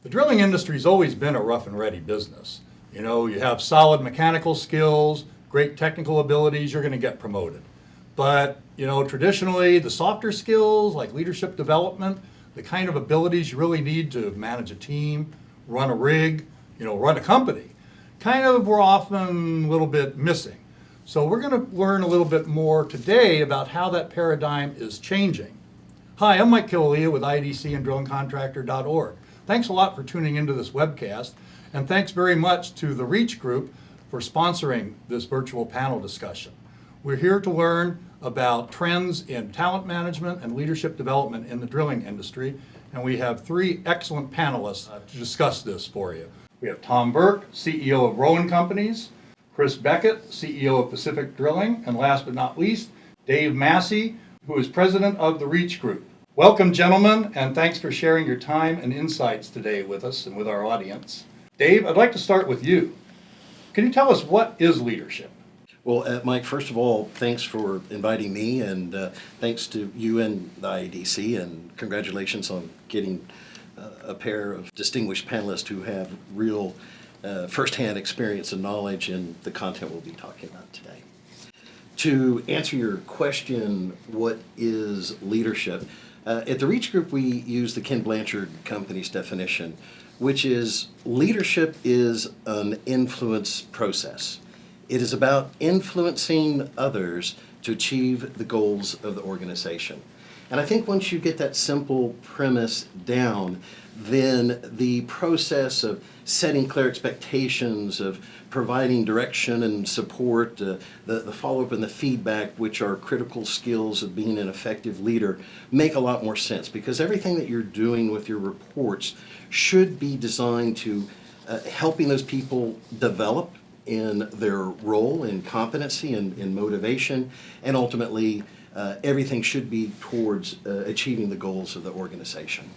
The drilling industry's always been a rough and ready business. You know, you have solid mechanical skills, great technical abilities, you're going to get promoted. But, you know, traditionally, the softer skills like leadership development, the kind of abilities you really need to manage a team, run a rig, you know, run a company, kind of were often a little bit missing. So we're going to learn a little bit more today about how that paradigm is changing. Hi, I'm Mike Killalea with IDC and drillingcontractor.org. Thanks a lot for tuning into this webcast, and thanks very much to the Reach Group for sponsoring this virtual panel discussion. We're here to learn about trends in talent management and leadership development in the drilling industry, and we have three excellent panelists to discuss this for you. We have Tom Burke, CEO of Rowan Companies, Chris Beckett, CEO of Pacific Drilling, and last but not least, Dave Massey, who is president of the Reach Group. Welcome, gentlemen, and thanks for sharing your time and insights today with us and with our audience. Dave, I'd like to start with you. Can you tell us what is leadership? Well, Mike, first of all, thanks for inviting me, and thanks to you and the IDC, and congratulations on getting a pair of distinguished panelists who have real firsthand experience and knowledge in the content we'll be talking about today. To answer your question, what is leadership? At the Reach Group, we use the Ken Blanchard Company's definition, which is leadership is an influence process. It is about influencing others to achieve the goals of the organization. And I think once you get that simple premise down, then the process of setting clear expectations, of providing direction and support, the follow-up and the feedback, which are critical skills of being an effective leader, make a lot more sense, because everything that you're doing with your reports should be designed to helping those people develop in their role and competency and motivation, and ultimately everything should be towards achieving the goals of the organization.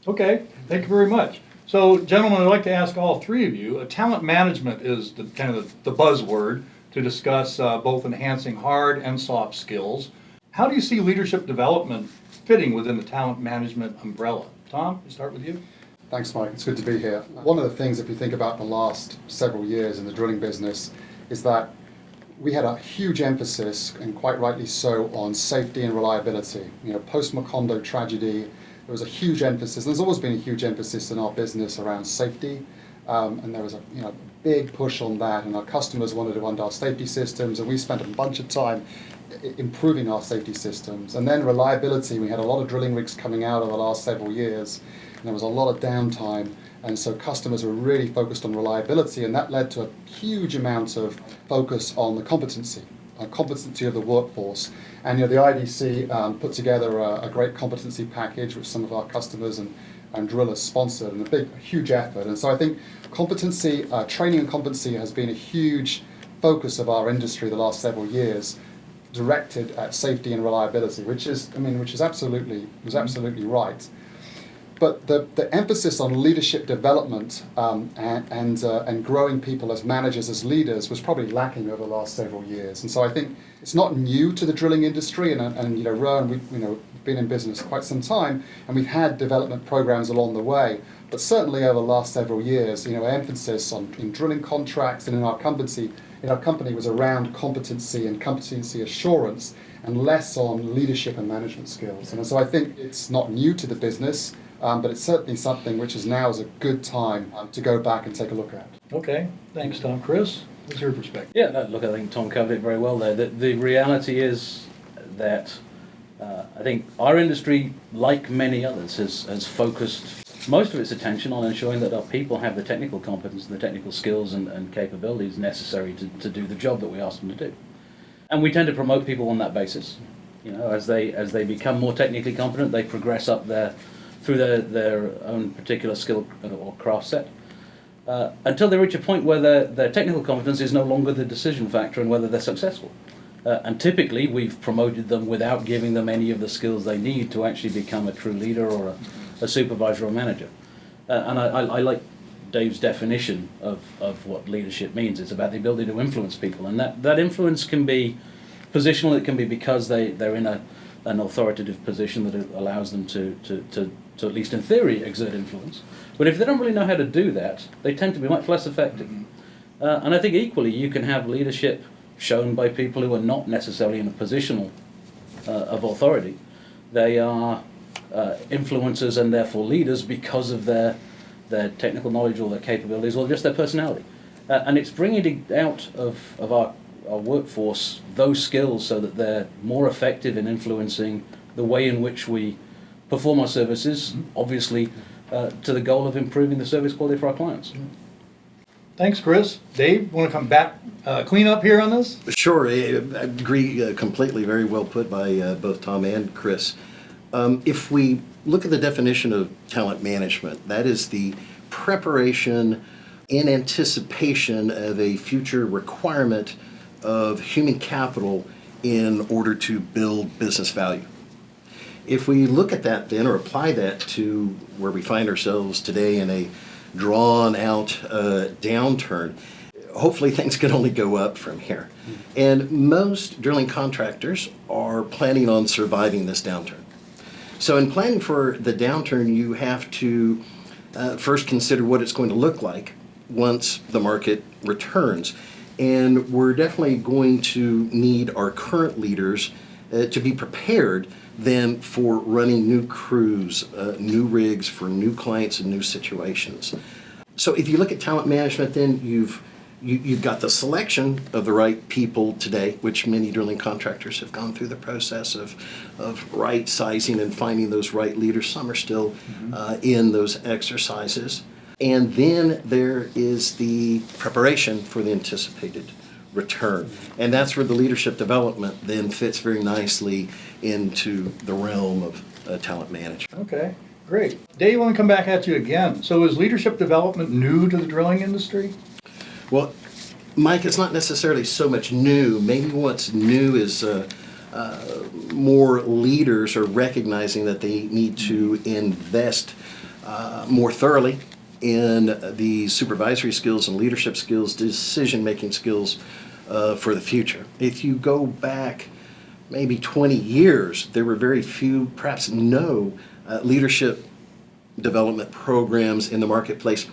Okay, thank you very much. So, gentlemen, I'd like to ask all three of you, talent management is the buzzword to discuss both enhancing hard and soft skills. How do you see leadership development fitting within the talent management umbrella? Tom, we start with you. Thanks, Mike. It's good to be here. One of the things, if you think about the last several years in the drilling business, is that we had a huge emphasis, and quite rightly so, on safety and reliability. You know, post-Macondo tragedy, there was a huge emphasis, and there's always been a huge emphasis in our business around safety, and there was a big push on that, and our customers wanted to run our safety systems, and we spent a bunch of time improving our safety systems. And then reliability, we had a lot of drilling rigs coming out over the last several years, and there was a lot of downtime, and so customers were really focused on reliability, and that led to a huge amount of focus on the competency of the workforce. And the IDC put together a great competency package, which some of our customers and drillers sponsored, and a huge effort. And so I think competency, training and competency has been a huge focus of our industry the last several years, directed at safety and reliability, which is absolutely right. But the emphasis on leadership development and growing people as managers, as leaders, was probably lacking over the last several years. And so I think it's not new to the drilling industry, and Rowan, we've been in business quite some time, and we've had development programs along the way. But certainly over the last several years, emphasis in drilling contracts and in our company was around competency and competency assurance, and less on leadership and management skills. And so I think it's not new to the business. But it's certainly something which is a good time to go back and take a look at. Okay, thanks, Tom. Chris, what's your perspective? Yeah, no, look, I think Tom covered it very well there. The reality is that I think our industry, like many others, has focused most of its attention on ensuring that our people have the technical competence and the technical skills and capabilities necessary to do the job that we ask them to do. And we tend to promote people on that basis. As they become more technically competent, they progress up through their own particular skill or craft set, until they reach a point where their technical competence is no longer the decision factor in whether they're successful. And typically, we've promoted them without giving them any of the skills they need to actually become a true leader or a supervisor or manager. And I like Dave's definition of what leadership means. It's about the ability to influence people, and that influence can be positional. It can be because they're in a an authoritative position that allows them to at least in theory exert influence. But if they don't really know how to do that, they tend to be much less effective. And I think equally you can have leadership shown by people who are not necessarily in a positional of authority. They are influencers and therefore leaders because of their technical knowledge or their capabilities or just their personality. And it's bringing out of our workforce those skills so that they're more effective in influencing the way in which we perform our services, obviously to the goal of improving the service quality for our clients. Thanks, Chris. Dave, want to come back, clean up here on this? Sure, I agree completely. Very well put by both Tom and Chris. If we look at the definition of talent management, that is the preparation in anticipation of a future requirement of human capital in order to build business value. If we look at that then, or apply that to where we find ourselves today in a drawn-out downturn, hopefully things can only go up from here. And most drilling contractors are planning on surviving this downturn. So in planning for the downturn, you have to first consider what it's going to look like once the market returns. And we're definitely going to need our current leaders to be prepared then for running new crews, new rigs for new clients and new situations. So if you look at talent management, then you've got the selection of the right people today, which many drilling contractors have gone through the process of right sizing and finding those right leaders. Some are still in those exercises. And then there is the preparation for the anticipated return. And that's where the leadership development then fits very nicely into the realm of talent management. Okay, great. Dave, I want to come back at you again. So is leadership development new to the drilling industry? Well, Mike, it's not necessarily so much new. Maybe what's new is more leaders are recognizing that they need to invest more thoroughly in the supervisory skills and leadership skills, decision-making skills for the future. If you go back maybe 20 years, there were very few, perhaps no, leadership development programs in the marketplace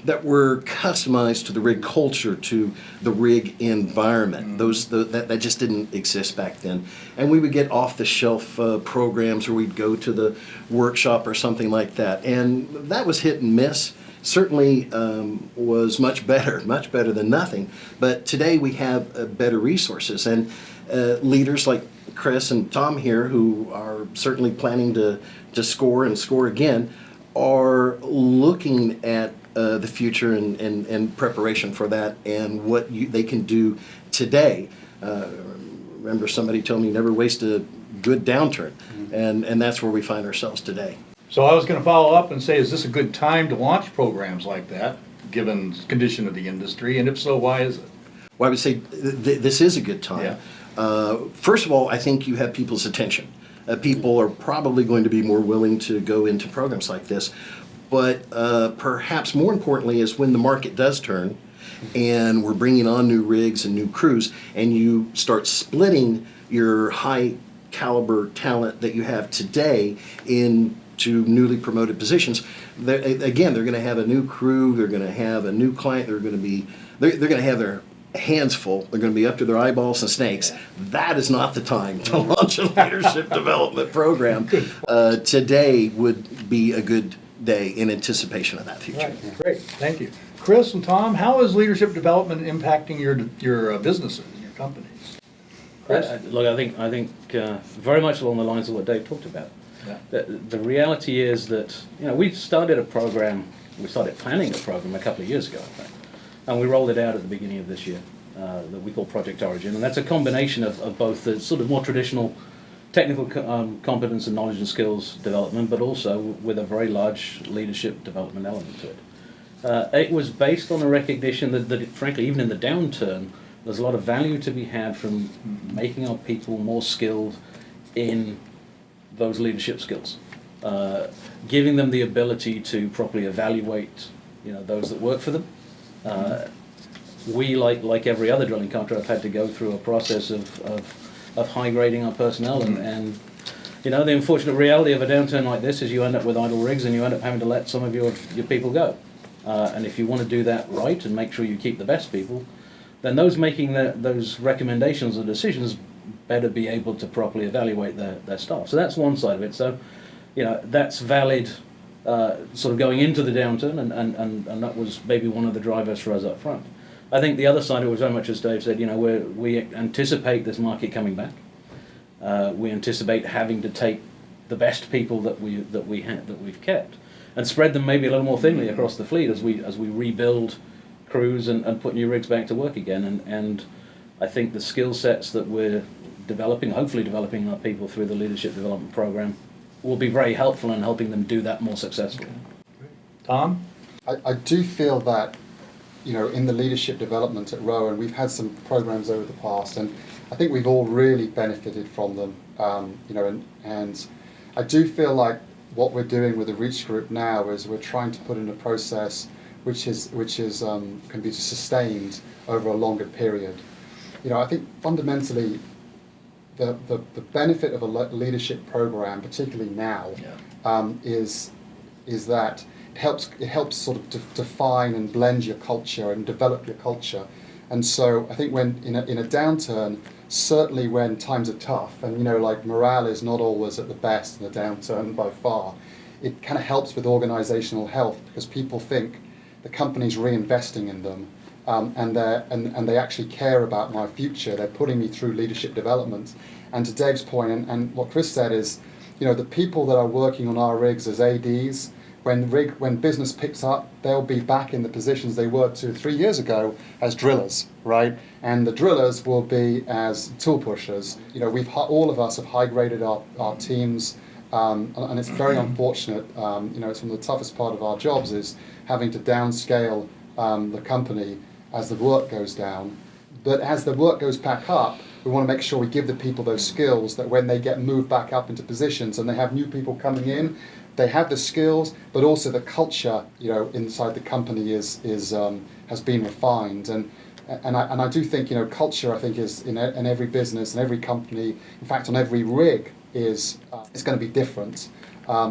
that were customized to the rig culture, to the rig environment. That just didn't exist back then. And we would get off-the-shelf programs, or we'd go to the workshop or something like that. And that was hit and miss. Certainly was much better than nothing. But today we have better resources. And leaders like Chris and Tom here, who are certainly planning to score and score again, are looking at the future and preparation for that and what they can do today. Remember, somebody told me never waste a good downturn, and that's where we find ourselves today. So I was going to follow up and say, is this a good time to launch programs like that, given the condition of the industry? And if so, why is it? Well, I would say this is a good time. Yeah. First of all, I think you have people's attention. People are probably going to be more willing to go into programs like this. But perhaps more importantly is when the market does turn and we're bringing on new rigs and new crews, and you start splitting your high caliber talent that you have today into newly promoted positions. They're going to have a new crew, they're going to have a new client, they're going to have their hands full, they're going to be up to their eyeballs and snakes. That is not the time to launch a leadership development program. Today would be a good day in anticipation of that future. Right. Great, thank you. Chris and Tom, how is leadership development impacting your businesses, your companies? Chris? Look, I think very much along the lines of what Dave talked about. Yeah. The reality is that we started planning a program a couple of years ago, I think, and we rolled it out at the beginning of this year that we call Project Origin, and that's a combination of both the sort of more traditional technical competence and knowledge and skills development, but also with a very large leadership development element to it. It was based on a recognition that frankly, even in the downturn, there's a lot of value to be had from making our people more skilled in those leadership skills, giving them the ability to properly evaluate those that work for them. We, like every other drilling contractor, have had to go through a process of high grading our personnel and You know, the unfortunate reality of a downturn like this is you end up with idle rigs and you end up having to let some of your people go. And if you want to do that right and make sure you keep the best people, then those making those recommendations or decisions better be able to properly evaluate their staff. So that's one side of it. So, you know, that's valid sort of going into the downturn, and that was maybe one of the drivers for us up front. I think the other side of it was very much as Dave said, you know, we anticipate this market coming back. We anticipate having to take the best people that we've kept and spread them maybe a little more thinly across the fleet as we rebuild crews and put new rigs back to work again. And I think the skill sets that we're developing, hopefully developing our people through the leadership development program, will be very helpful in helping them do that more successfully. Tom? I do feel that, you know, in the leadership development at Rowan, we've had some programs over the past, and I think we've all really benefited from them. You know, and I do feel like what we're doing with the Reach Group now is we're trying to put in a process which can be sustained over a longer period. You know, I think fundamentally the benefit of a leadership program, particularly now, is that it helps sort of define and blend your culture and develop your culture. And so I think when in a downturn, certainly when times are tough, and you know, like morale is not always at the best in a downturn by far, it kind of helps with organizational health because people think the company's reinvesting in them, and they actually care about my future. They're putting me through leadership development. And to Dave's point, and what Chris said is, you know, the people that are working on our rigs as ADs, when business picks up, they'll be back in the positions they were 2 or 3 years ago as drillers, right? And the drillers will be as tool pushers. You know, all of us have high graded our teams, and it's very unfortunate. You know, it's one of the toughest part of our jobs is having to downscale the company as the work goes down. But as the work goes back up, we want to make sure we give the people those skills that when they get moved back up into positions and they have new people coming in, they have the skills, but also the culture, you know, inside the company has been refined. And I do think, you know, culture, I think, is in every business and every company, in fact, on every rig is going to be different.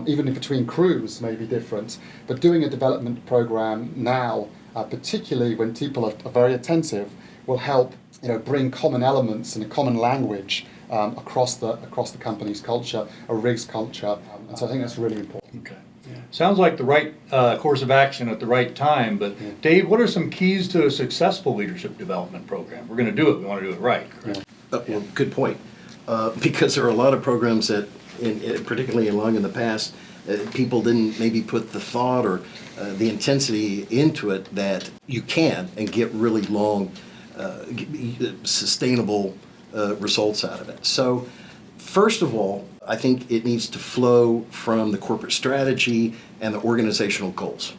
Even in between crews may be different. But doing a development program now, particularly when people are very attentive, will help, you know, bring common elements and a common language across the company's culture, a rig's culture, and so I think that's really important. Okay. Sounds like the right course of action at the right time, but Dave, what are some keys to a successful leadership development program? We're going to do it, we want to do it right, correct? Well, good point. Because there are a lot of programs that, particularly along in the past, people didn't maybe put the thought or the intensity into it that you can and get really long, sustainable results out of it. So, first of all, I think it needs to flow from the corporate strategy and the organizational goals.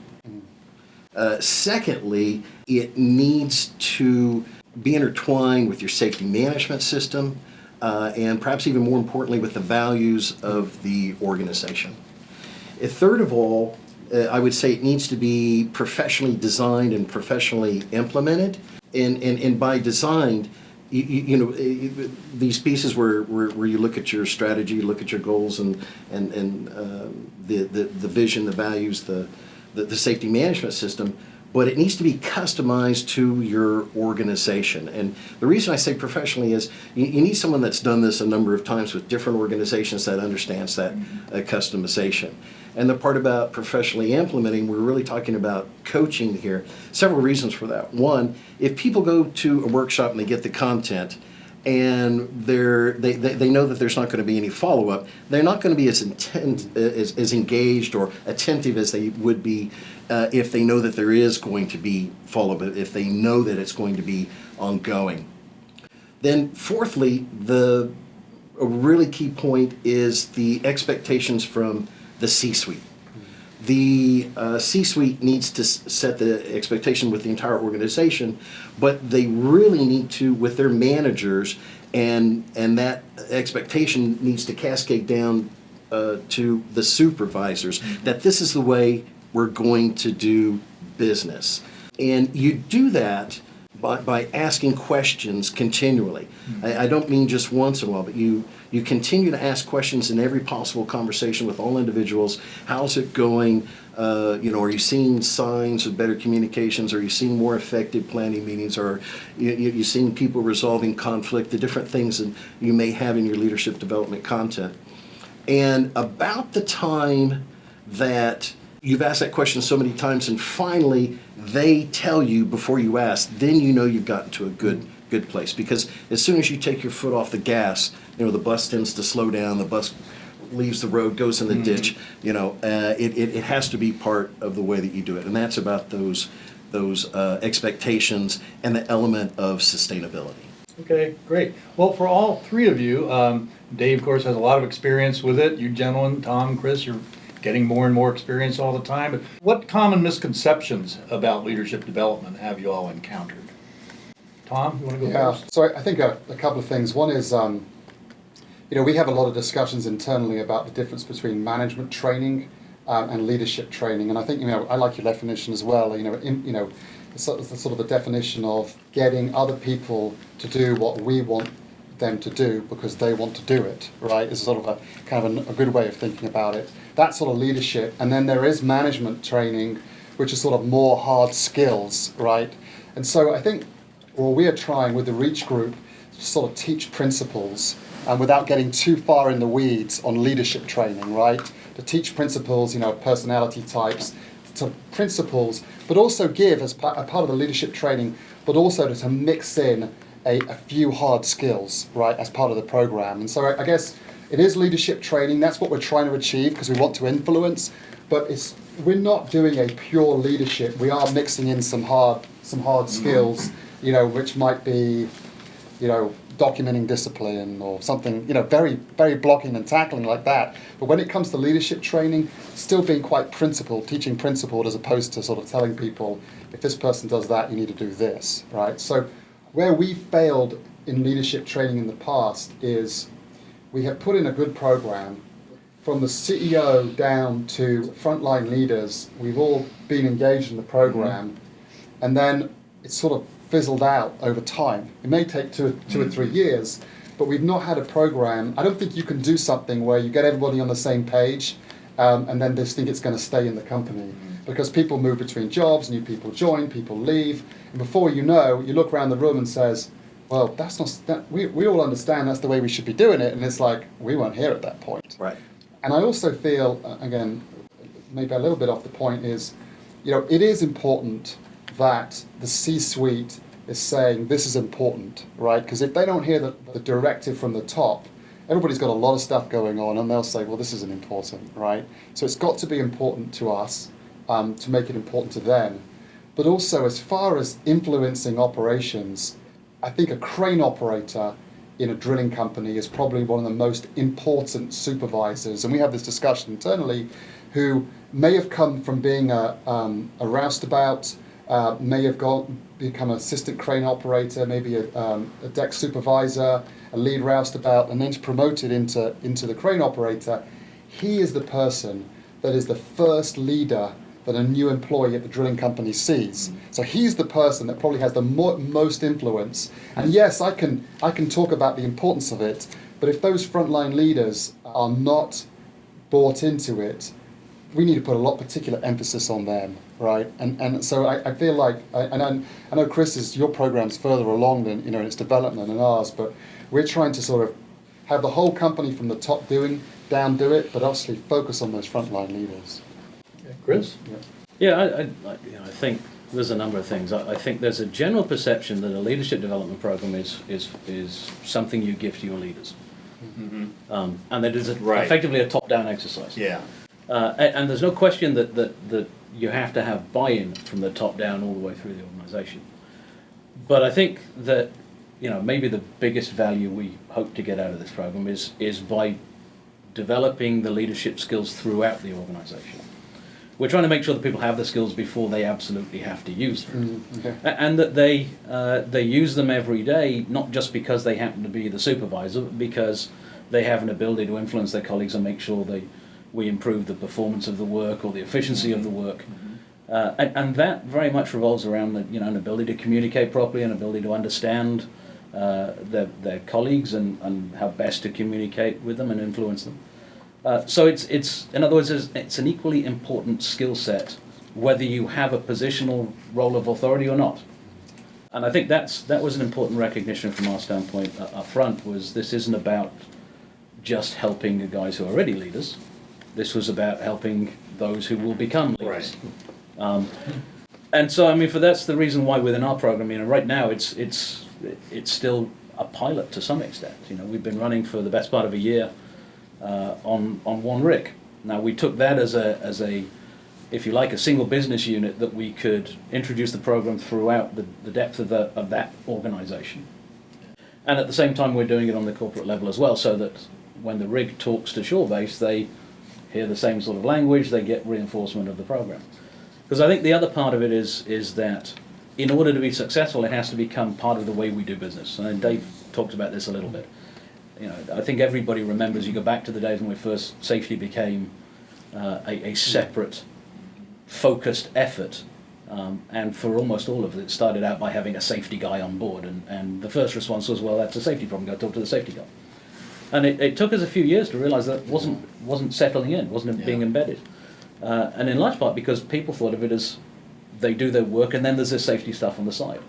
Secondly, it needs to be intertwined with your safety management system, and perhaps even more importantly with the values of the organization. Third of all, I would say it needs to be professionally designed and professionally implemented. And by designed, you know, these pieces where you look at your strategy, look at your goals, and the vision, the values, the safety management system, but it needs to be customized to your organization. And the reason I say professionally is you need someone that's done this a number of times with different organizations that understands that customization. And the part about professionally implementing, we're really talking about coaching here. Several reasons for that. One, if people go to a workshop and they get the content and they know that there's not going to be any follow-up, they're not going to be as engaged or attentive as they would be if they know that there is going to be follow-up, if they know that it's going to be ongoing. Then fourthly, a really key point is the expectations from the C-suite. The C-suite needs to set the expectation with the entire organization, but they really need to with their managers, and that expectation needs to cascade down to the supervisors that this is the way we're going to do business. And you do that by asking questions continually. I don't mean just once in a while, but you continue to ask questions in every possible conversation with all individuals. How's it going? Are you seeing signs of better communications? Are you seeing more effective planning meetings? Or you seeing people resolving conflict? The different things that you may have in your leadership development content. And about the time that you've asked that question so many times and finally they tell you before you ask, then you know you've gotten to a good place. Because as soon as you take your foot off the gas, the bus tends to slow down, the bus leaves the road, goes in the ditch, it has to be part of the way that you do it. And that's about those expectations and the element of sustainability. Okay, great. Well, for all three of you, Dave, of course, has a lot of experience with it. You gentlemen, Tom, Chris, you're getting more and more experience all the time. What common misconceptions about leadership development have you all encountered? Tom, you want to go first? So I think a couple of things. One is, we have a lot of discussions internally about the difference between management training and leadership training. And I think, I like your definition as well. It's sort of the definition of getting other people to do what we want them to do because they want to do it, right? Is sort of a kind of a good way of thinking about it. That's sort of leadership. And then there is management training, which is sort of more hard skills, right? And so I think we are trying with the REACH group to sort of teach principles and without getting too far in the weeds on leadership training, right? To teach principles, personality types, to principles, but also give as part of the leadership training, but also to mix in a few hard skills, right, as part of the program. And so I guess it is leadership training. That's what we're trying to achieve because we want to influence. But we're not doing a pure leadership. We are mixing in some hard skills, which might be, documenting discipline or something, very, very blocking and tackling like that. But when it comes to leadership training, still being quite principled, teaching principled as opposed to sort of telling people, if this person does that, you need to do this, right? So where we failed in leadership training in the past is we have put in a good program from the CEO down to frontline leaders. We've all been engaged in the program, and then it's sort of fizzled out over time. It may take two or 3 years, but we've not had a program. I don't think you can do something where you get everybody on the same page and then just think it's going to stay in the company. Because people move between jobs, new people join, people leave, and before you know, you look around the room and says, well, that's not, we all understand that's the way we should be doing it, and it's like, we weren't here at that point. Right. And I also feel, again, maybe a little bit off the point is, it is important that the C-suite is saying this is important, right? Because if they don't hear the directive from the top, everybody's got a lot of stuff going on and they'll say, well, this isn't important, right? So it's got to be important to us to make it important to them. But also as far as influencing operations, I think a crane operator in a drilling company is probably one of the most important supervisors. And we have this discussion internally who may have come from being a roustabout, may have become an assistant crane operator, maybe a deck supervisor, a lead roustabout, and then promoted into the crane operator. He is the person that is the first leader that a new employee at the drilling company sees. So he's the person that probably has the most influence. And yes, I can talk about the importance of it, but if those frontline leaders are not bought into it, we need to put a lot of particular emphasis on them, right? And so I feel like, I know Chris, your program's further along than in its development than ours, but we're trying to sort of have the whole company from the top do it, but obviously focus on those frontline leaders. Okay, Chris? Yeah, I think there's a number of things. I think there's a general perception that a leadership development program is something you give to your leaders, and that is effectively a top-down exercise. Yeah. And there's no question that you have to have buy-in from the top down all the way through the organisation. But I think that maybe the biggest value we hope to get out of this program is by developing the leadership skills throughout the organisation. We're trying to make sure that people have the skills before they absolutely have to use them, and that they use them every day, not just because they happen to be the supervisor, but because they have an ability to influence their colleagues and make sure we improve the performance of the work or the efficiency of the work. And that very much revolves around an ability to communicate properly, an ability to understand their colleagues and how best to communicate with them and influence them. So it's in other words, it's an equally important skill set whether you have a positional role of authority or not. And I think that was an important recognition from our standpoint up front, was this isn't about just helping the guys who are already leaders. This was about helping those who will become leaders. Right. And so, I mean, that's the reason why within our program, right now it's still a pilot to some extent. We've been running for the best part of a year on one rig. Now, we took that as a, if you like, a single business unit that we could introduce the program throughout the depth of that organization. And at the same time, we're doing it on the corporate level as well, so that when the rig talks to shore base, they hear the same sort of language, they get reinforcement of the program. Because I think the other part of it is that in order to be successful, it has to become part of the way we do business. And Dave talked about this a little bit. I think everybody remembers, you go back to the days when safety became a separate, focused effort. And for almost all of it started out by having a safety guy on board. And the first response was, well, that's a safety problem, go talk to the safety guy. And it took us a few years to realize that wasn't settling in, wasn't being embedded. And in large part because people thought of it as they do their work and then there's this safety stuff on the side.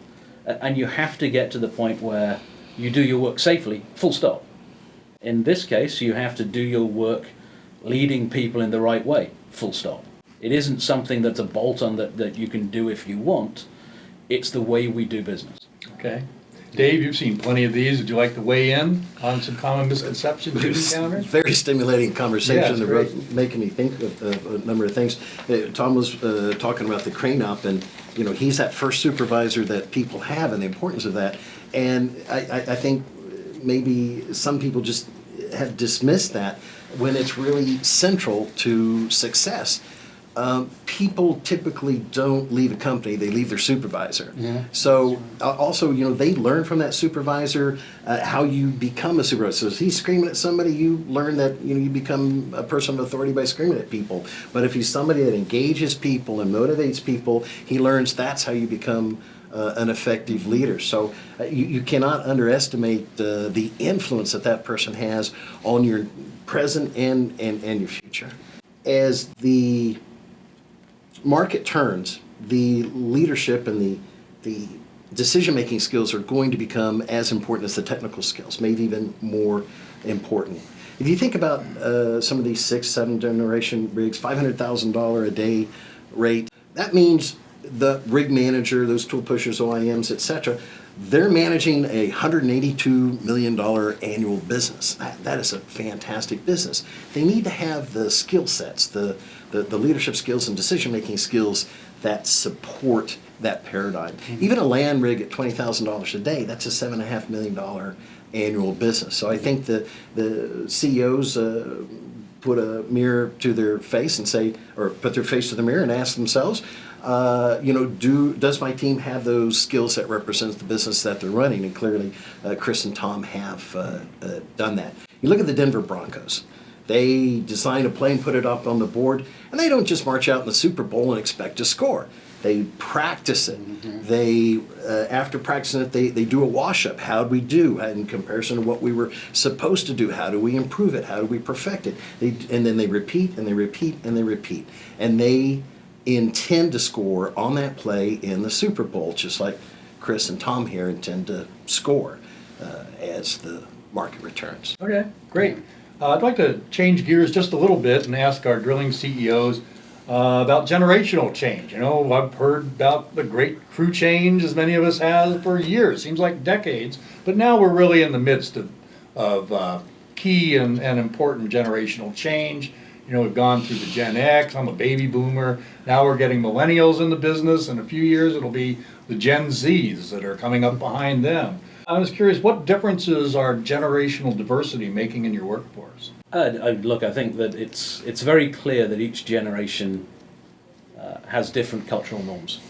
And you have to get to the point where you do your work safely, full stop. In this case, you have to do your work leading people in the right way, full stop. It isn't something that's a bolt-on that you can do if you want. It's the way we do business. Okay. Dave, you've seen plenty of these. Would you like to weigh in on some common misconceptions you've encountered? Very stimulating conversation. Yeah, That making me think of a number of things. Tom was talking about the crane up, and he's that first supervisor that people have, and the importance of that. And I think maybe some people just have dismissed that when it's really central to success. People typically don't leave a company, they leave their supervisor. Yeah. So also, they learn from that supervisor how you become a supervisor. So if he's screaming at somebody, you learn that you become a person of authority by screaming at people. But if he's somebody that engages people and motivates people, he learns that's how you become an effective leader. So you cannot underestimate the influence that person has on your present and your future. As the market turns, the leadership and the decision-making skills are going to become as important as the technical skills, maybe even more important. If you think about some of these 6th, 7th generation rigs, $500,000 a day rate, that means the rig manager, those tool pushers, OIMs, etc., they're managing a $182 million annual business. That is a fantastic business. They need to have the skill sets, the leadership skills and decision-making skills that support that paradigm. Mm-hmm. Even a land rig at $20,000 a day, that's a $7.5 million annual business. So I think the CEOs put a mirror to their face and say, or put their face to the mirror and ask themselves, does my team have those skills that represent the business that they're running? And clearly, Chris and Tom have done that. You look at the Denver Broncos. They design a play and put it up on the board, and they don't just march out in the Super Bowl and expect to score. They practice it. Mm-hmm. They, after practicing it, they do a wash-up. How do we do in comparison to what we were supposed to do? How do we improve it? How do we perfect it? And then they repeat, and they repeat, and they repeat. And they intend to score on that play in the Super Bowl, just like Chris and Tom here intend to score as the market returns. Okay, great. I'd like to change gears just a little bit and ask our drilling CEOs about generational change. I've heard about the great crew change, as many of us have for years, seems like decades, but now we're really in the midst of key and important generational change. We've gone through the Gen X, I'm a baby boomer, now we're getting millennials in the business, in a few years it'll be the Gen Zs that are coming up behind them. I was curious, what differences are generational diversity making in your workforce? Look, I think that it's very clear that each generation has different cultural norms.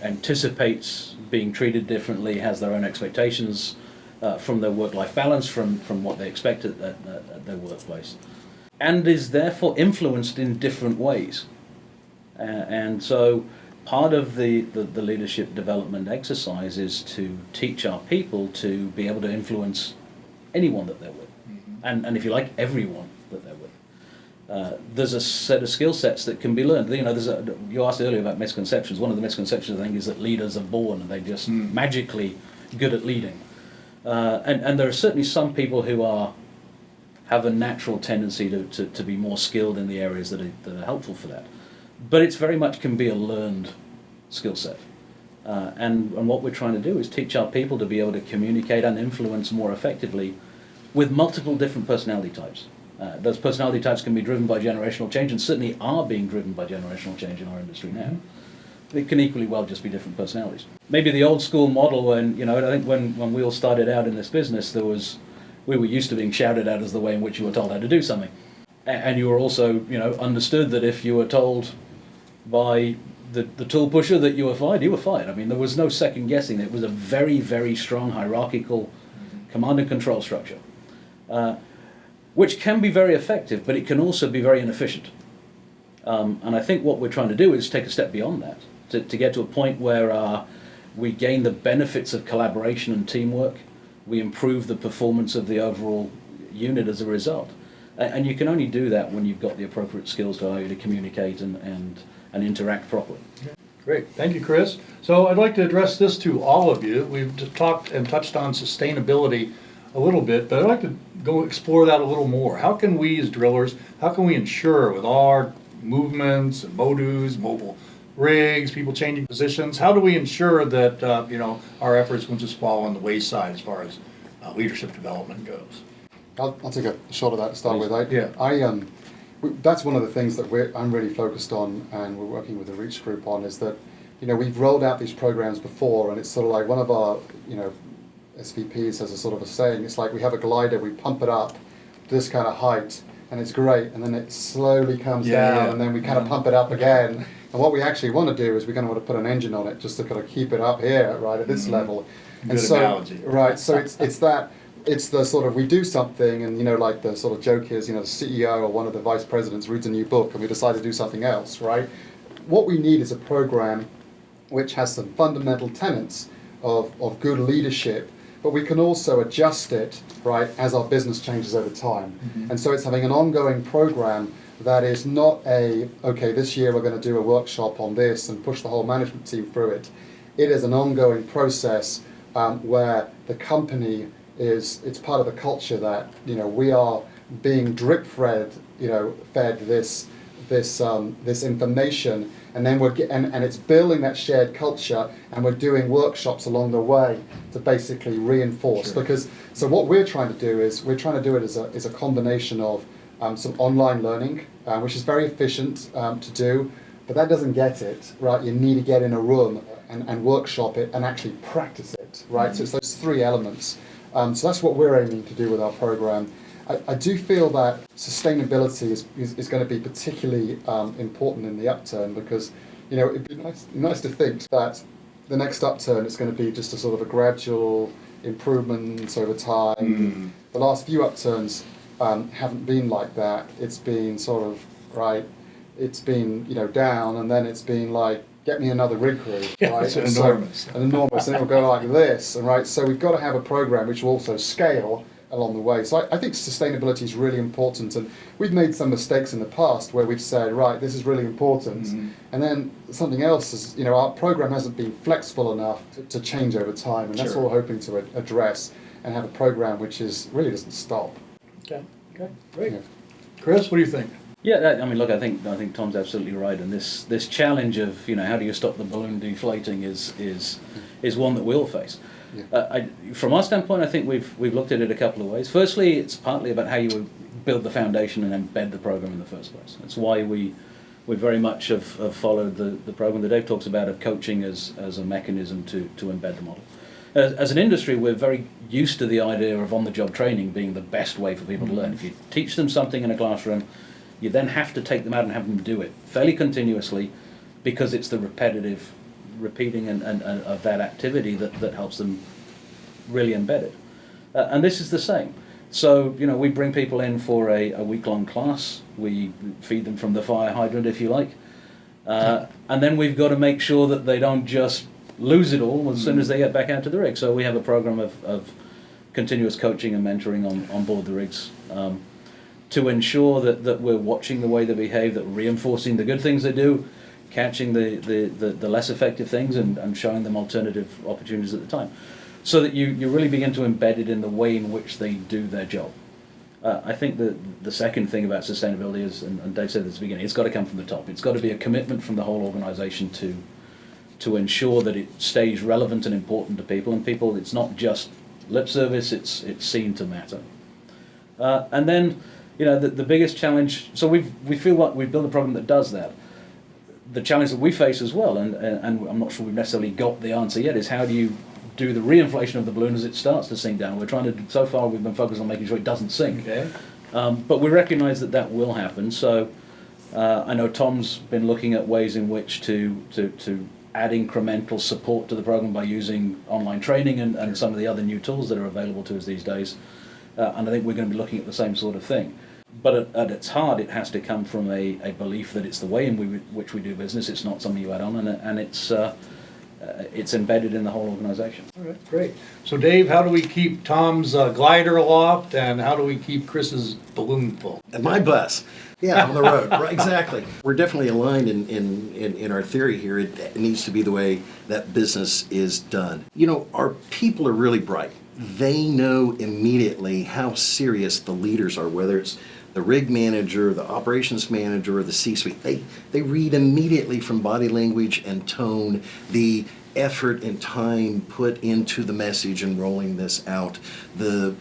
Anticipates being treated differently, has their own expectations from their work-life balance, from what they expect at their workplace, and is therefore influenced in different ways. And so part of the leadership development exercise is to teach our people to be able to influence anyone that they're with, and if you like, everyone that they're with. There's a set of skill sets that can be learned. You know, you asked earlier about misconceptions. One of the misconceptions, I think, is that leaders are born and they're just magically good at leading. And there are certainly some people who have a natural tendency to be more skilled in the areas that are helpful for that. But it's very much can be a learned skill set. And what we're trying to do is teach our people to be able to communicate and influence more effectively with multiple different personality types. Those personality types can be driven by generational change, and certainly are being driven by generational change in our industry now. They can equally well just be different personalities. Maybe the old school model when, I think when we all started out in this business, we were used to being shouted at as the way in which you were told how to do something. And you were also, understood that if you were told by the tool pusher that you were fired, you were fired. I mean, there was no second guessing. It was a very, very strong hierarchical command and control structure, which can be very effective, but it can also be very inefficient. And I think what we're trying to do is take a step beyond that, to get to a point where we gain the benefits of collaboration and teamwork, we improve the performance of the overall unit as a result. And you can only do that when you've got the appropriate skills to allow you to communicate and interact properly. Great, thank you, Chris. So I'd like to address this to all of you. We've talked and touched on sustainability a little bit, but I'd like to go explore that a little more. How can we as drillers, how can we ensure with our movements and MODUs, mobile rigs, people changing positions, how do we ensure that our efforts won't just fall on the wayside as far as leadership development goes? I'll take a shot of that to start with. Yeah. That's one of the things that I'm really focused on, and we're working with the Reach Group on, is that we've rolled out these programs before, and it's sort of like one of our SVPs has a sort of a saying. It's like we have a glider, we pump it up to this kind of height, and it's great, and then it slowly comes down, and then we kind of pump it up again. And what we actually want to do is we're going to want to put an engine on it just to kind of keep it up here, right, at this level. Good analogy. Right, so it's the sort of, we do something, and like the sort of joke is, the CEO or one of the vice presidents reads a new book and we decide to do something else, right? What we need is a program which has some fundamental tenets of good leadership, but we can also adjust it, right, as our business changes over time. And so it's having an ongoing program that is not okay, this year we're going to do a workshop on this and push the whole management team through it. It is an ongoing process where the company it's part of the culture that we are being drip-fed this information, and then and it's building that shared culture, and we're doing workshops along the way to basically reinforce. So what we're trying to do is it as a combination of some online learning, which is very efficient to do, but that doesn't get it right. You need to get in a room and workshop it and actually practice it, right? So it's those three elements. So that's what we're aiming to do with our program. I do feel that sustainability is going to be particularly important in the Upturn, because it'd be nice to think that the next Upturn is going to be just a sort of a gradual improvement over time. The last few Upturns haven't been like that. It's been sort of it's been down, and then it's been like, get me another rig crew, right? It's enormous. And enormous, and it'll go like this, and right. So we've got to have a program which will also scale along the way. So I think sustainability is really important, and we've made some mistakes in the past where we've said, right, this is really important, and then something else is, our program hasn't been flexible enough to change over time, and that's what we're hoping to address, and have a program which really doesn't stop. Okay, great. Yeah. Chris, what do you think? Yeah, look, I think Tom's absolutely right, and this challenge of how do you stop the balloon deflating is one that we'll face. Yeah. From our standpoint, I think we've looked at it a couple of ways. Firstly, it's partly about how you build the foundation and embed the program in the first place. That's why we very much have followed the program that Dave talks about of coaching as a mechanism to embed the model. As an industry, we're very used to the idea of on-the-job training being the best way for people to learn. If you teach them something in a classroom, you then have to take them out and have them do it fairly continuously, because it's the repetitive repeating and of that activity that helps them really embed it. And this is the same. So, we bring people in for a week-long class. We feed them from the fire hydrant, if you like. And then we've got to make sure that they don't just lose it all as soon as they get back out to the rig. So we have a program of continuous coaching and mentoring on board the rigs, to ensure that we're watching the way they behave, that we're reinforcing the good things they do, catching the less effective things, and showing them alternative opportunities at the time, so that you really begin to embed it in the way in which they do their job. I think the second thing about sustainability is, and Dave said this at the beginning, it's got to come from the top. It's got to be a commitment from the whole organisation to ensure that it stays relevant and important to people. And people, it's not just lip service, it's seen to matter. And then, the biggest challenge, so we feel like we've built a program that does that. The challenge that we face as well, and I'm not sure we've necessarily got the answer yet, is how do you do the reinflation of the balloon as it starts to sink down? We're trying to, so far we've been focused on making sure it doesn't sink. Okay. But we recognise that will happen. So I know Tom's been looking at ways in which to add incremental support to the program by using online training and some of the other new tools that are available to us these days. And I think we're going to be looking at the same sort of thing. But at its heart, it has to come from a belief that it's the way in which we do business. It's not something you add on, and it's embedded in the whole organisation. All right, great. So Dave, how do we keep Tom's glider aloft, and how do we keep Chris's balloon full? And my bus. Yeah, on the road. Right, exactly. We're definitely aligned in our theory here. It needs to be the way that business is done. Our people are really bright. They know immediately how serious the leaders are, whether it's the rig manager, the operations manager, or the C-suite. They read immediately from body language and tone the effort and time put into the message and rolling this out, the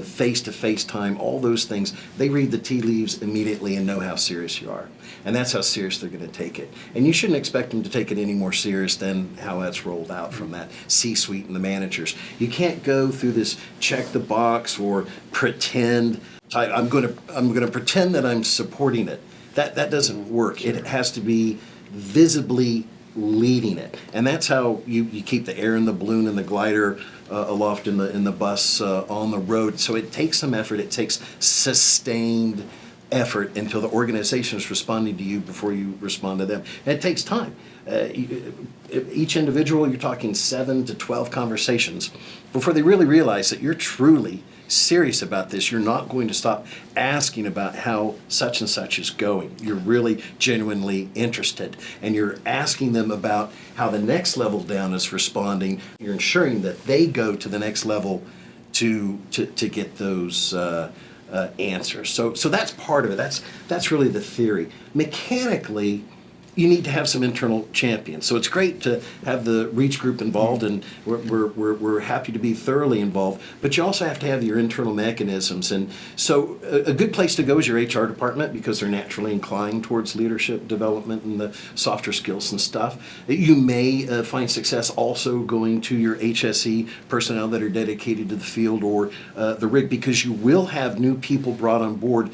face-to-face time, all those things. They read the tea leaves immediately and know how serious you are. And that's how serious they're going to take it. And you shouldn't expect them to take it any more serious than how that's rolled out from that C-suite and the managers. You can't go through this check the box or pretend type. I'm going to pretend that I'm supporting it. That doesn't work. It has to be visibly leading it, and that's how you keep the air in the balloon and the glider aloft in the bus on the road. So it takes some effort. It takes sustained effort until the organization is responding to you before you respond to them. And it takes time. Each individual, you're talking 7 to 12 conversations before they really realize that you're truly serious about this. You're not going to stop asking about how such and such is going. You're really genuinely interested, and you're asking them about how the next level down is responding. You're ensuring that they go to the next level to get those answers. So that's part of it. That's really the theory. Mechanically, you need to have some internal champions. So it's great to have the reach group involved, and we're happy to be thoroughly involved, but you also have to have your internal mechanisms. And so a good place to go is your HR department, because they're naturally inclined towards leadership development and the softer skills and stuff. You may find success also going to your HSE personnel that are dedicated to the field or the rig, because you will have new people brought on board,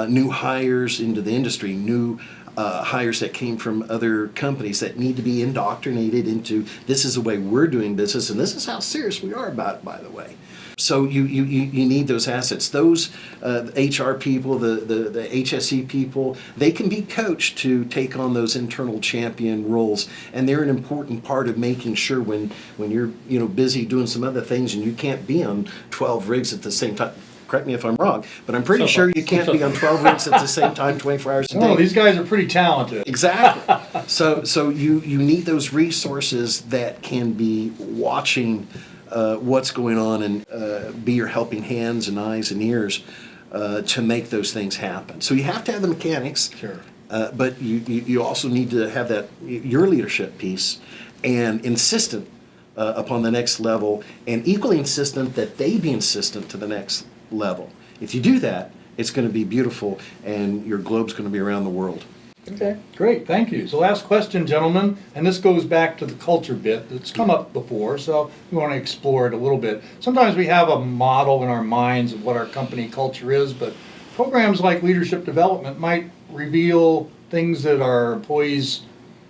new hires into the industry, new hires that came from other companies that need to be indoctrinated into this is the way we're doing business, and this is how serious we are about it, by the way. So you need those assets. Those HR people, the HSE people, they can be coached to take on those internal champion roles, and they're an important part of making sure when you're busy doing some other things and you can't be on 12 rigs at the same time. Correct me if I'm wrong, but I'm pretty sure you can't be on 12 rigs at the same time 24 hours a day. No, these guys are pretty talented. Exactly. So you need those resources that can be watching what's going on and be your helping hands and eyes and ears to make those things happen. So you have to have the mechanics, Sure. But you also need to have your leadership piece, and insistent upon the next level, and equally insistent that they be insistent to the next level. If you do that, it's going to be beautiful, and your globe's going to be around the world. Okay, great, thank you. So last question, gentlemen, and this goes back to the culture bit that's come up before, so we want to explore it a little bit. Sometimes we have a model in our minds of what our company culture is, but programs like leadership development might reveal things that our employees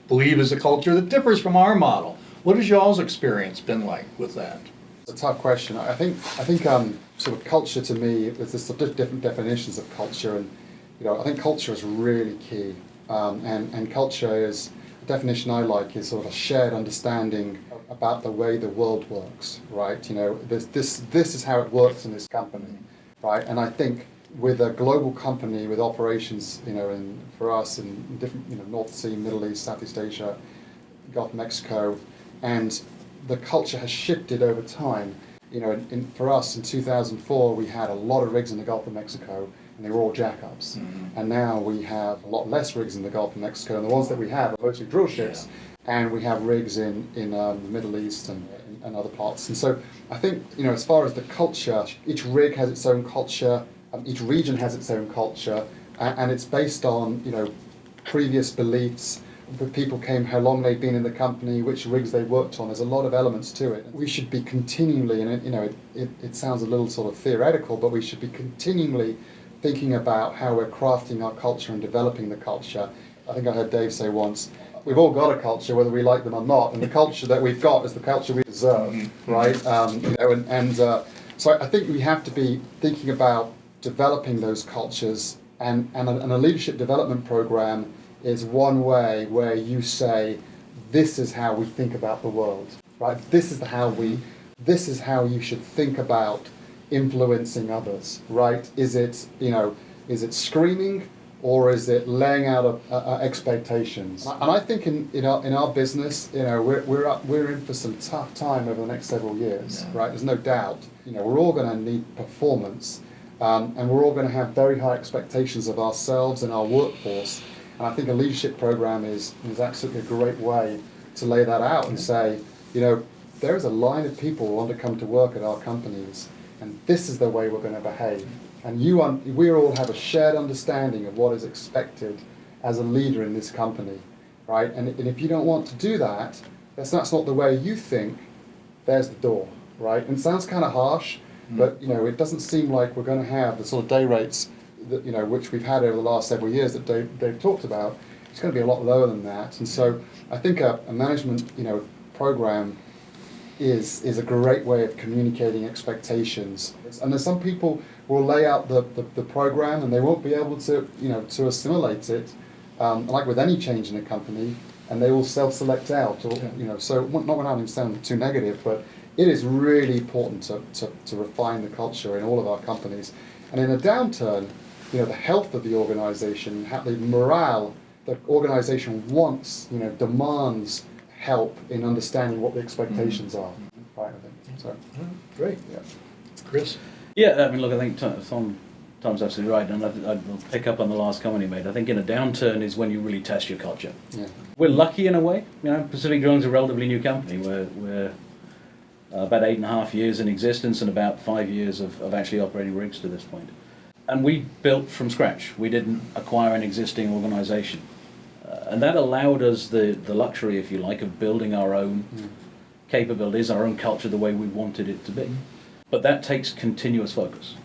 believe is a culture that differs from our model. What has y'all's experience been like with that? It's a tough question. I think sort of culture to me, there's different definitions of culture, and I think culture is really key. And culture is, the definition I like is sort of a shared understanding about the way the world works, right? You know, this is how it works in this company, right? And I think with a global company with operations, you know, for us in different, you know, North Sea, Middle East, Southeast Asia, Gulf of Mexico, and the culture has shifted over time. You know, for us in 2004, we had a lot of rigs in the Gulf of Mexico, and they were all jackups. And now we have a lot less rigs in the Gulf of Mexico, and the ones that we have are mostly drill ships, and we have rigs in the Middle East and other parts. And so I think, you know, as far as the culture, each rig has its own culture, each region has its own culture, and it's based on, you know, previous beliefs. The people came, how long they've been in the company, which rigs they worked on. There's a lot of elements to it. We should be continually, and you know, it sounds a little sort of theoretical, but we should be continually thinking about how we're crafting our culture and developing the culture. I think I heard Dave say once, we've all got a culture, whether we like them or not, and the culture that we've got is the culture we deserve, right? You know, so I think we have to be thinking about developing those cultures, and a leadership development program is one way where you say, this is how we think about the world, right? This is how you should think about influencing others, right? Is it, you know, is it screaming, or is it laying out expectations? And I think in our business, you know, we're in for some tough time over the next several years, right? There's no doubt. You know, we're all going to need performance, and we're all going to have very high expectations of ourselves and our workforce. And I think a leadership program is absolutely a great way to lay that out and say, you know, there is a line of people who want to come to work at our companies, and this is the way we're going to behave. And we all have a shared understanding of what is expected as a leader in this company, right? And if you don't want to do that, that's not the way you think, there's the door, right? And it sounds kind of harsh, but, you know, it doesn't seem like we're going to have the sort of day rates that, you know, which we've had over the last several years that Dave talked about. It's going to be a lot lower than that. And so I think a management, you know, program is a great way of communicating expectations. And there's some people will lay out the program and they won't be able to, you know, to assimilate it, like with any change in a company, and they will self-select out, or, you know, so not wanting to sound too negative, but it is really important to refine the culture in all of our companies. And in a downturn, you know, the health of the organization, the morale, the organization wants, you know, demands help in understanding what the expectations are. Right, I think. So, Great. yeah. Chris? Yeah, I mean, look, I think Tom's absolutely right, and I'll pick up on the last comment he made. I think in a downturn is when you really test your culture. Yeah. We're lucky in a way. You know, Pacific Drilling's a relatively new company. We're about 8.5 years in existence and about 5 years of actually operating rigs to this point. And we built from scratch. We didn't acquire an existing organisation. And that allowed us the luxury, if you like, of building our own capabilities, our own culture the way we wanted it to be. But that takes continuous focus.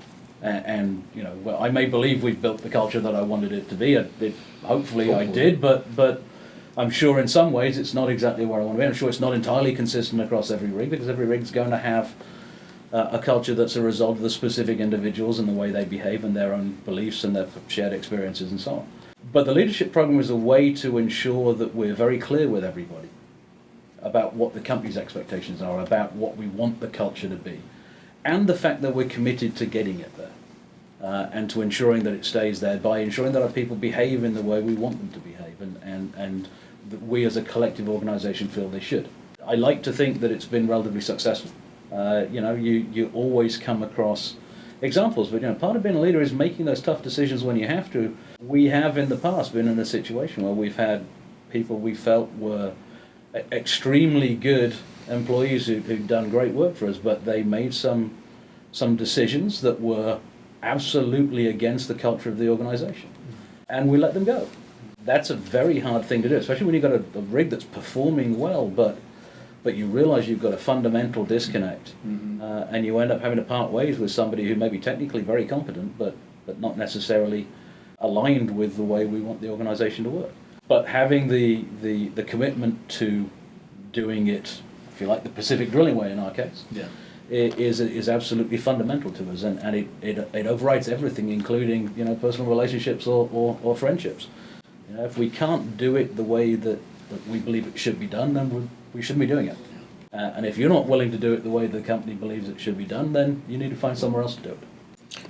And you know, well, I may believe we've built the culture that I wanted it to be. Hopefully I did, but I'm sure in some ways it's not exactly where I want to be. I'm sure it's not entirely consistent across every rig, because every rig's going to have a culture that's a result of the specific individuals and the way they behave and their own beliefs and their shared experiences and so on. But the leadership program is a way to ensure that we're very clear with everybody about what the company's expectations are, about what we want the culture to be, and the fact that we're committed to getting it there, and to ensuring that it stays there by ensuring that our people behave in the way we want them to behave, and that we as a collective organisation feel they should. I like to think that it's been relatively successful. You know, you always come across examples, but you know, part of being a leader is making those tough decisions when you have to. We have in the past been in a situation where we've had people we felt were extremely good employees who'd done great work for us, but they made some decisions that were absolutely against the culture of the organisation, and we let them go. That's a very hard thing to do, especially when you've got a rig that's performing well, but you realise you've got a fundamental disconnect, and you end up having to part ways with somebody who may be technically very competent, but not necessarily aligned with the way we want the organisation to work. But having the commitment to doing it, if you like, the Pacific Drilling way in our case, is absolutely fundamental to us, and it overrides everything, including, you know, personal relationships or friendships. You know, if we can't do it the way that we believe it should be done, then we shouldn't be doing it. And if you're not willing to do it the way the company believes it should be done, then you need to find somewhere else to do it.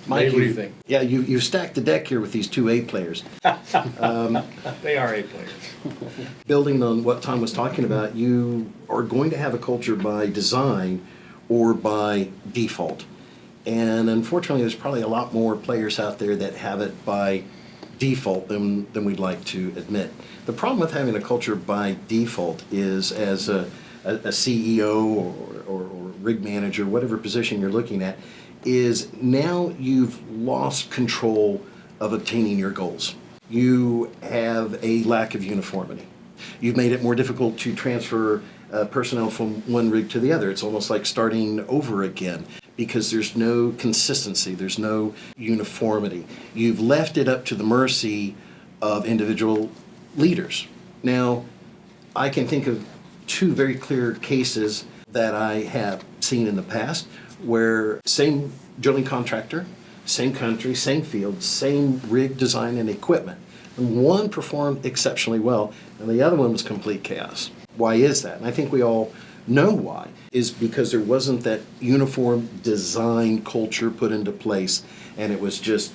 Mike, Dave, what do you think? Yeah, you stacked the deck here with these two A players. They are A players. Building on what Tom was talking about, you are going to have a culture by design or by default. And unfortunately, there's probably a lot more players out there that have it by default than we'd like to admit. The problem with having a culture by default is, as a CEO or rig manager, whatever position you're looking at, is now you've lost control of obtaining your goals. You have a lack of uniformity. You've made it more difficult to transfer personnel from one rig to the other. It's almost like starting over again because there's no consistency, there's no uniformity. You've left it up to the mercy of individual leaders. Now, I can think of two very clear cases that I have seen in the past where same drilling contractor, same country, same field, same rig design and equipment. And one performed exceptionally well, and the other one was complete chaos. Why is that? And I think we all know why. Is because there wasn't that uniform design culture put into place, and it was just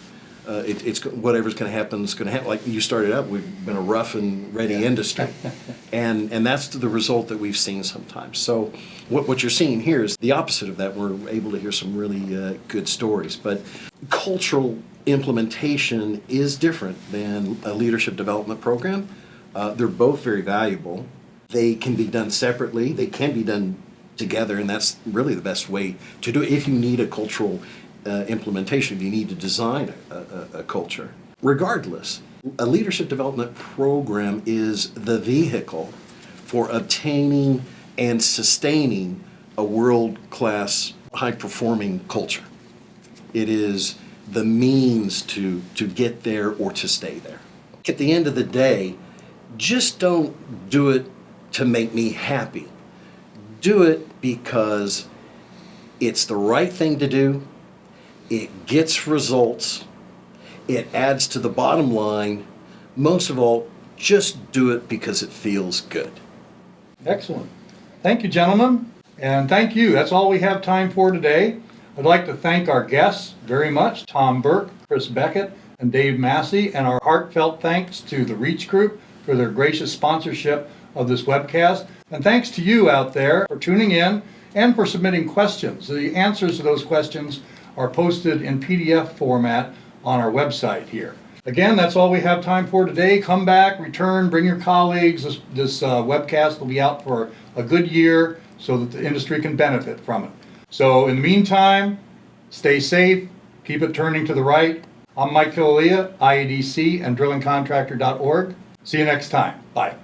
it's whatever's going to happen is going to happen. Like you started out, we've been a rough and ready industry, and that's the result that we've seen sometimes. So what you're seeing here is the opposite of that. We're able to hear some really good stories, but cultural implementation is different than a leadership development program. They're both very valuable. They can be done separately. They can be done together, and that's really the best way to do it if you need a cultural implementation, if you need to design a culture. Regardless, a leadership development program is the vehicle for obtaining and sustaining a world-class, high-performing culture. It is the means to get there or to stay there. At the end of the day, just don't do it to make me happy. Do it because it's the right thing to do, it gets results, it adds to the bottom line. Most of all, just do it because it feels good. Excellent. Thank you, gentlemen, and thank you. That's all we have time for today. I'd like to thank our guests very much, Tom Burke, Chris Beckett, and Dave Massey, and our heartfelt thanks to the Reach Group for their gracious sponsorship of this webcast. And thanks to you out there for tuning in and for submitting questions. The answers to those questions are posted in PDF format on our website here. Again, that's all we have time for today. Come back, return, bring your colleagues. This webcast will be out for a good year so that the industry can benefit from it. So in the meantime, stay safe, keep it turning to the right. I'm Mike Kilalia, IADC and drillingcontractor.org. See you next time. Bye.